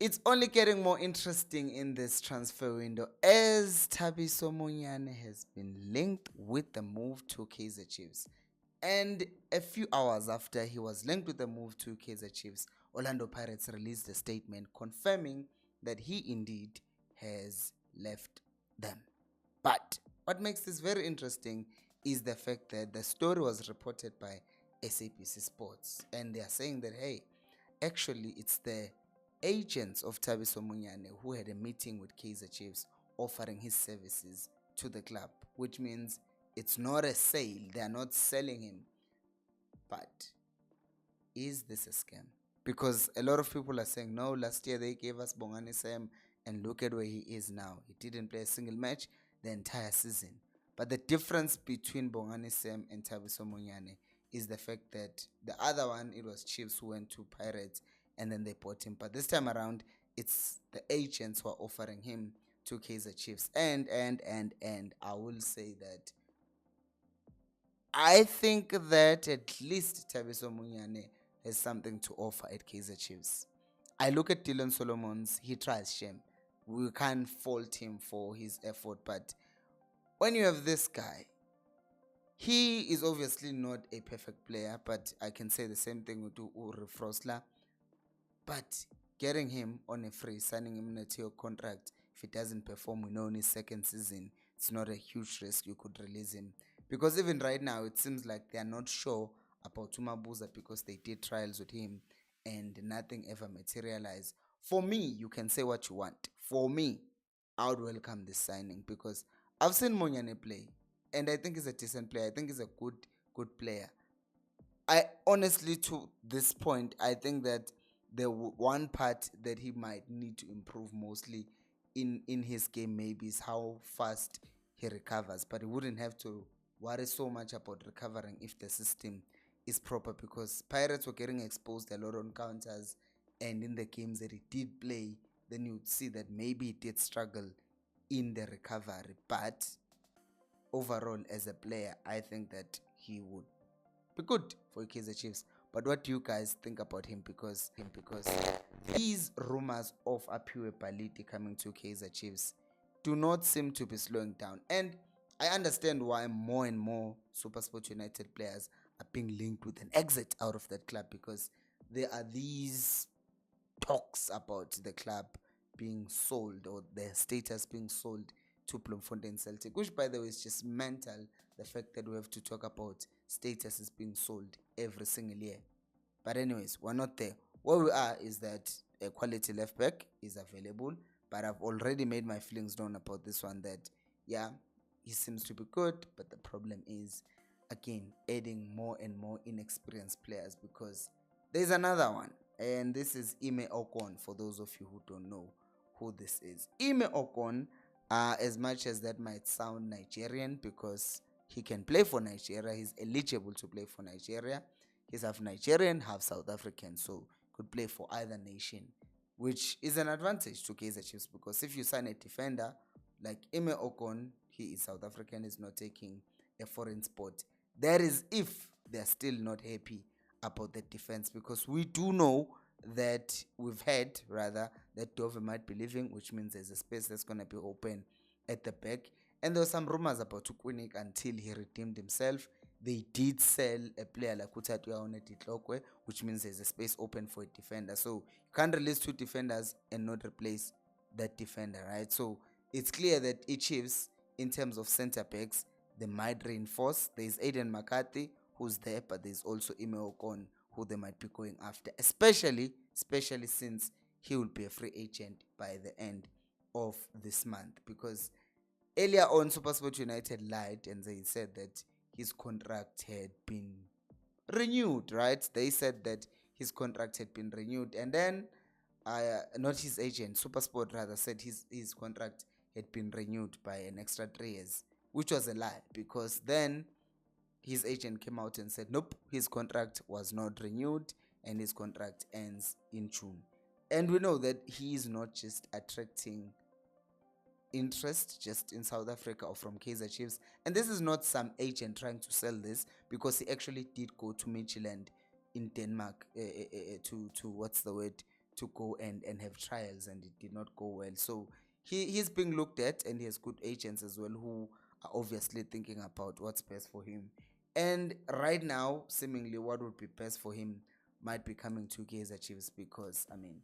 it's only getting more interesting in this transfer window as Thabiso Monyane has been linked with the move to Kaizer Chiefs. And a few hours after he was linked with the move to Kaizer Chiefs, Orlando Pirates released a statement confirming that he indeed has left them. But what makes this very interesting is the fact that the story was reported by SABC Sports, and they are saying that, hey, actually it's the agents of Thabiso Monyane who had a meeting with Kaizer Chiefs offering his services to the club, which means it's not a sale. They are not selling him. But is this a scam? Because a lot of people are saying, no, last year they gave us Bongani Sam and look at where he is now. He didn't play a single match the entire season. But the difference between Bongani Sam and Thabiso Monyane is the fact that the other one, it was Chiefs who went to Pirates and then they bought him. But this time around, it's the agents who are offering him to Kaizer Chiefs. And I will say that I think that at least Thabiso Monyane has something to offer at Kaizer Chiefs. I look at Dylan Solomons, he tries shame. We can't fault him for his effort, but when you have this guy, he is obviously not a perfect player, but I can say the same thing with Uri Frosler. But getting him on a free, signing him in a 2-year contract, if he doesn't perform, we know in his second season, it's not a huge risk. You could release him. Because even right now, it seems like they are not sure about Tumabuza because they did trials with him and nothing ever materialized. For me, you can say what you want. For me, I would welcome this signing because I've seen Monyane play and I think he's a decent player. I think he's a good player. I honestly, to this point, I think that the one part that he might need to improve mostly in his game maybe is how fast he recovers, but he wouldn't have to worry so much about recovering if the system is proper, because Pirates were getting exposed a lot on counters, and in the games that he did play, then you'd see that maybe he did struggle in the recovery. But overall, as a player, I think that he would be good for Kaizer Chiefs. But what do you guys think about him? Because these rumors of Apiwe Baliti coming to Kaizer Chiefs do not seem to be slowing down. And I understand why more and more SuperSport United players are being linked with an exit out of that club, because there are these talks about the club being sold or their status being sold to Bloemfontein Celtic, which by the way is just mental, the fact that we have to talk about statuses being sold every single year. But anyways, we're not there. Where we are is that a quality left back is available, but I've already made my feelings known about this one, that yeah, he seems to be good, but the problem is, again, adding more and more inexperienced players, because there's another one, and this is Ime Okon, for those of you who don't know who this is. Ime Okon, as much as that might sound Nigerian, because he can play for Nigeria, he's eligible to play for Nigeria. He's half Nigerian, half South African, so could play for either nation, which is an advantage to Kaizer Chiefs, because if you sign a defender like Ime Okon, he is South African, is not taking a foreign spot. That is if they're still not happy about the defense, because we do know that we've heard rather that Dove might be leaving, which means there's a space that's going to be open at the back. And there were some rumors about Tukwinik until he redeemed himself. They did sell a player like Kutatuya Onetitlokwe, which means there's a space open for a defender. So you can't release two defenders and not replace that defender, right? So it's clear that Chiefs, in terms of center backs, they might reinforce. There's Aiden McCarthy, who's there, but there's also Ime Okon, who they might be going after, especially since he will be a free agent by the end of this month. Because earlier on, SuperSport United lied and they said that his contract had been renewed, right? They said that his contract had been renewed, and then not his agent, SuperSport rather, said his contract had been renewed by an extra 3 years, which was a lie, because then his agent came out and said, nope, his contract was not renewed and his contract ends in June. And we know that he is not just attracting interest just in South Africa or from Kaizer Chiefs. And this is not some agent trying to sell this, because he actually did go to Midtjylland in Denmark to what's the word, to go and have trials, and it did not go well. So he's being looked at, and he has good agents as well who are obviously thinking about what's best for him. And right now, seemingly what would be best for him might be coming to Kaizer Chiefs, because I mean,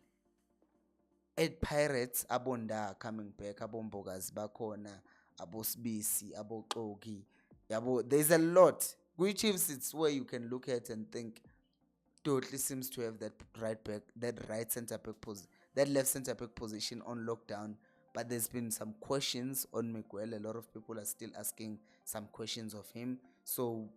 at Pirates, abonda coming back, abombogas bakona, abosbisi, aboxoki, yabo. There's a lot. Good Chiefs, it's where you can look at and think totally seems to have that right back, that right center back that left center back position on lockdown. But there's been some questions on Miguel. A lot of people are still asking some questions of him. So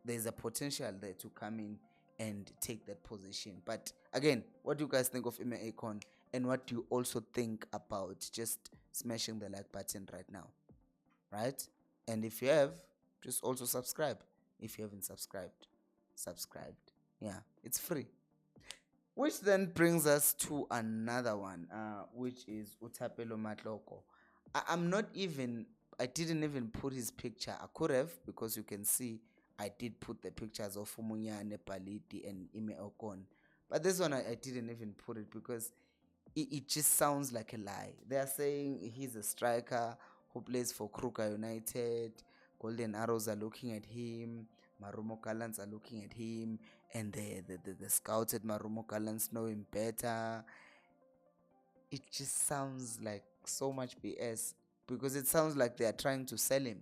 there's a potential there to come in and take that position. But again, what do you guys think of Okon, and what do you also think about just smashing the like button right now, right? And if you have, just also subscribe. If you haven't subscribed. Yeah, it's free. Which then brings us to another one, which is Utapelo Matloko. I didn't even put his picture. I could have, because you can see I did put the pictures of Monyane, Paliti, and Okon. But this one, I didn't even put it because it just sounds like a lie. They are saying he's a striker who plays for Kruger United. Golden Arrows are looking at him. Marumo Gallants are looking at him, and the scouts at Marumo Gallants know him better. It just sounds like so much BS, because it sounds like they are trying to sell him.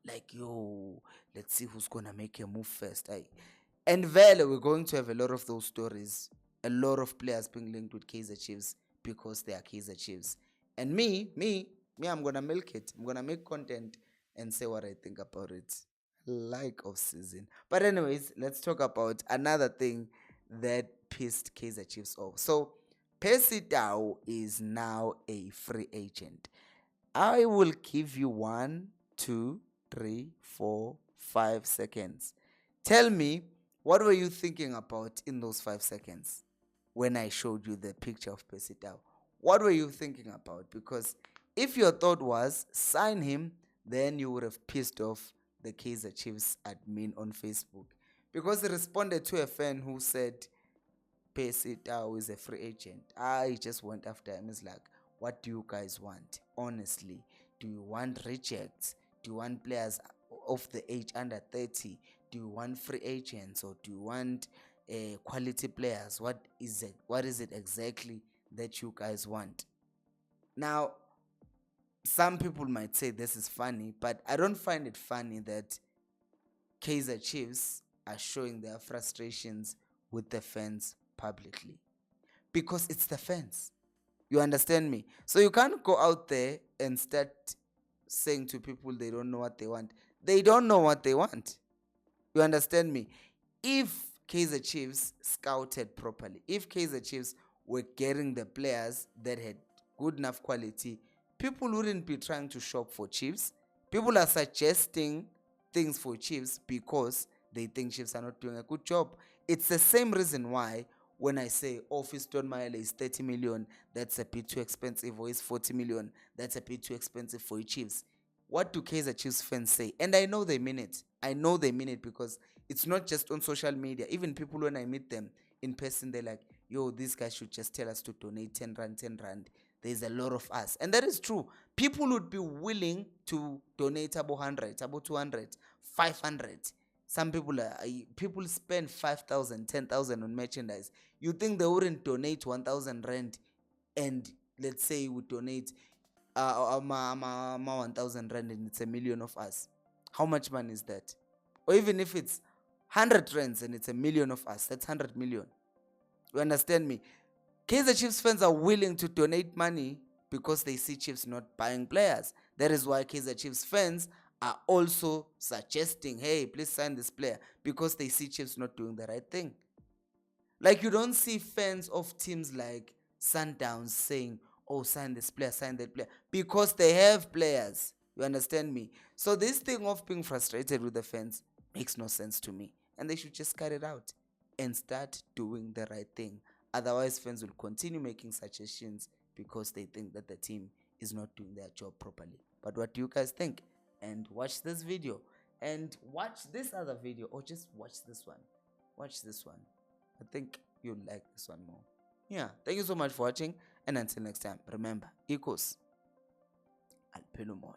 Like, yo, let's see who's gonna make a move first. And Vele, we're going to have a lot of those stories. A lot of players being linked with Kaizer Chiefs because they are Kaizer Chiefs. And me, I'm gonna milk it. I'm gonna make content and say what I think about it. Like off season. But anyways, let's talk about another thing that pissed Kaizer Chiefs off. So Percy Tau is now a free agent. I will give you 1, 2, 3, 4, 5 seconds. Tell me, what were you thinking about in those 5 seconds when I showed you the picture of Percy Tau? What were you thinking about? Because if your thought was sign him, then you would have pissed off the Kaizer Chiefs admin on Facebook, because he responded to a fan who said Percy Tau is a free agent. I just went after him. It's like, what do you guys want? Honestly, do you want rejects? Do you want players of the age under 30? Do you want free agents, or do you want quality players? What is it exactly that you guys want? Now, some people might say this is funny, but I don't find it funny that Kaizer Chiefs are showing their frustrations with the fans publicly, because it's the fans. You understand me? So you can't go out there and start saying to people they don't know what they want. They don't know what they want. You understand me? If Kaizer Chiefs scouted properly, if Kaizer Chiefs were getting the players that had good enough quality, people wouldn't be trying to shop for Chiefs. People are suggesting things for Chiefs because they think Chiefs are not doing a good job. It's the same reason why when I say, oh, Fiston Maele is 30 million, that's a bit too expensive, or is 40 million, that's a bit too expensive for Chiefs. What do Kaizer Chiefs fans say? And I know they mean it. I know they mean it, because it's not just on social media. Even people, when I meet them in person, they're like, yo, these guys should just tell us to donate 10 rand, 10 rand. There's a lot of us. And that is true. People would be willing to donate about 100, about 200, 500. Some people spend 5,000, 10,000 on merchandise. You think they wouldn't donate 1,000 rand, and let's say we donate 1,000 rand, and it's a million of us? How much money is that? Or even if it's 100 rands and it's a million of us, that's 100 million. You understand me? Kaizer Chiefs fans are willing to donate money because they see Chiefs not buying players. That is why Kaizer Chiefs fans are also suggesting, hey, please sign this player, because they see Chiefs not doing the right thing. Like, you don't see fans of teams like Sundowns saying, oh, sign this player, sign that player, because they have players. You understand me? So this thing of being frustrated with the fans makes no sense to me. And they should just cut it out and start doing the right thing. Otherwise, fans will continue making suggestions because they think that the team is not doing their job properly. But what do you guys think? And watch this video. And watch this other video. Or just watch this one. Watch this one. I think you'll like this one more. Yeah, thank you so much for watching, and until next time, remember, equals alpelumoy.